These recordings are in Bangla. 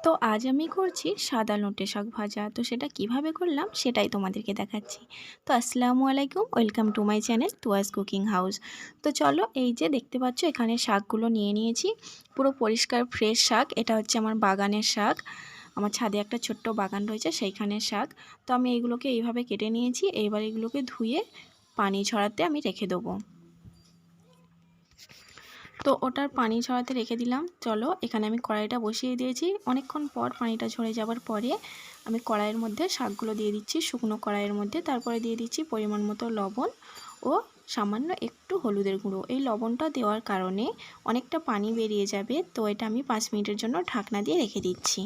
তো আজ আমি করছি সাদা নোটে শাক ভাজা। তো সেটা কিভাবে করলাম সেটাই তোমাদেরকে দেখাচ্ছি। তো আসসালামু আলাইকুম, ওয়েলকাম টু মাই চ্যানেল তুয়াজ কুকিং হাউস। তো চলো, এই যে দেখতে পাচ্ছ এখানে শাকগুলো নিয়ে নিয়েছি, পুরো পরিষ্কার ফ্রেশ শাক। এটা হচ্ছে আমার বাগানের শাক, আমার ছাদে একটা ছোট্ট বাগান রয়েছে সেইখানের শাক। তো আমি এইগুলোকে এইভাবে কেটে নিয়েছি। এইবার এগুলোকে ধুয়ে পানি ঝরাতে আমি রেখে দেবো। তো ওটার পানি ঝরাতে রেখে দিলাম। চলো, এখানে আমি কড়াইটা বসিয়ে দিয়েছি। অনেকক্ষণ পর পানিটা ঝরে যাওয়ার পরে আমি কড়াইয়ের মধ্যে শাকগুলো দিয়ে দিচ্ছি, শুকনো কড়াইয়ের মধ্যে। তারপরে দিয়ে দিচ্ছি পরিমাণ মতো লবণ ও সামান্য একটু হলুদের গুঁড়ো। এই লবণটা দেওয়ার কারণে অনেকটা পানি বেরিয়ে যাবে। তো এটা আমি 5 মিনিটের জন্য ঢাকনা দিয়ে রেখে দিচ্ছি।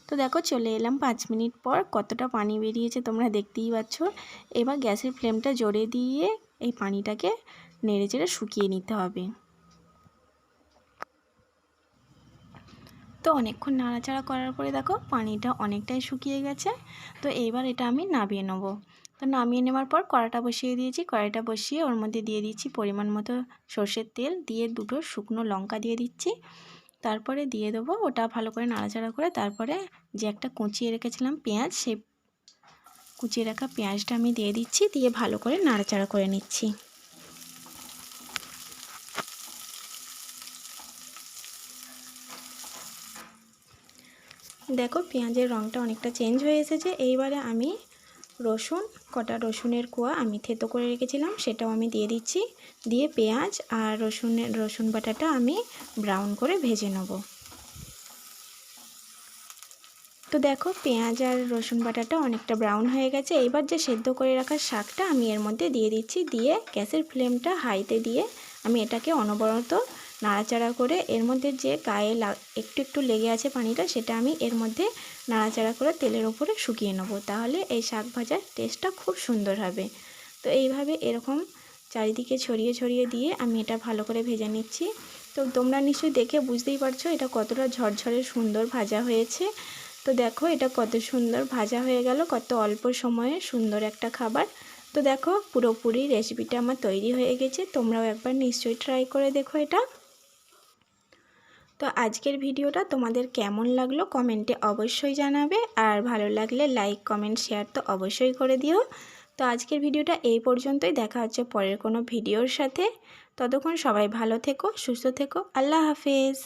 তো দেখো, চলে এলাম 5 মিনিট পর। কতটা পানি বেরিয়েছে তোমরা দেখতেই পাচ্ছ। এবার গ্যাসের ফ্লেমটা জোরে দিয়ে এই পানিটাকে নেড়েচেড়ে শুকিয়ে নিতে হবে। তো অনেকক্ষণ নাড়াচাড়া করার পরে দেখো পানিটা অনেকটাই শুকিয়ে গেছে। তো এইবার এটা আমি নামিয়ে নেব। তো নামিয়ে নেওয়ার পর কড়াটা বসিয়ে দিয়েছি। কড়াইটা বসিয়ে ওর মধ্যে দিয়ে দিচ্ছি পরিমাণ মতো সর্ষের তেল, দিয়ে 2টো শুকনো লঙ্কা দিয়ে দিচ্ছি। তারপরে দিয়ে দেবো ওটা ভালো করে নাড়াচাড়া করে। তারপরে যে একটা কুচিয়ে রেখেছিলাম পেঁয়াজ, সেই কুচিয়ে রাখা পেঁয়াজটা আমি দিয়ে দিচ্ছি, দিয়ে ভালো করে নাড়াচাড়া করে নিচ্ছি। দেখো পেঁয়াজের রঙটা অনেকটা চেঞ্জ হয়ে এসেছে। এইবারে আমি কটা রসুনের কোয়া আমি থেতো করে রেখেছিলাম, সেটাও আমি দিয়ে দিচ্ছি। দিয়ে পেঁয়াজ আর রসুন বাটাটা আমি ব্রাউন করে ভেজে নেব। তো দেখো পেঁয়াজ আর রসুন বাটাটা অনেকটা ব্রাউন হয়ে গেছে। এইবার যে সেদ্ধ করে রাখা শাকটা আমি এর মধ্যে দিয়ে দিচ্ছি। দিয়ে গ্যাসের ফ্লেমটা হাইতে দিয়ে আমি এটাকে অনবরত নাড়াচাড়া করে এর মধ্যে যে গায়ে একটু একটু লেগে আছে পানিটা, সেটা আমি এর মধ্যে নাড়াচাড়া করে তেলের ওপরে শুকিয়ে নেব। তাহলে এই শাক ভাজার টেস্টটা খুব সুন্দর হবে। তো এইভাবে এরকম চারিদিকে ছড়িয়ে ছড়িয়ে দিয়ে আমি এটা ভালো করে ভেজে নিচ্ছি। তো তোমরা নিশ্চয়ই দেখে বুঝতেই পারছো এটা কতটা ঝরঝরে সুন্দর ভাজা হয়েছে। তো দেখো এটা কত সুন্দর ভাজা হয়ে গেল, কত অল্প সময়ে সুন্দর একটা খাবার। তো দেখো পুরোপুরি রেসিপিটা আমার তৈরি হয়ে গেছে। তোমরাও একবার নিশ্চয়ই ট্রাই করে দেখো এটা। তো আজকের ভিডিওটা তোমাদের কেমন লাগলো কমেন্টে অবশ্যই জানাবে, আর ভালো লাগলে লাইক কমেন্ট শেয়ার তো অবশ্যই করে দিও। তো আজকের ভিডিওটা এই পর্যন্তই। দেখা হচ্ছে পরের কোনো ভিডিওর সাথে। ততক্ষণ সবাই ভালো থেকো, সুস্থ থেকো। আল্লাহ হাফেজ।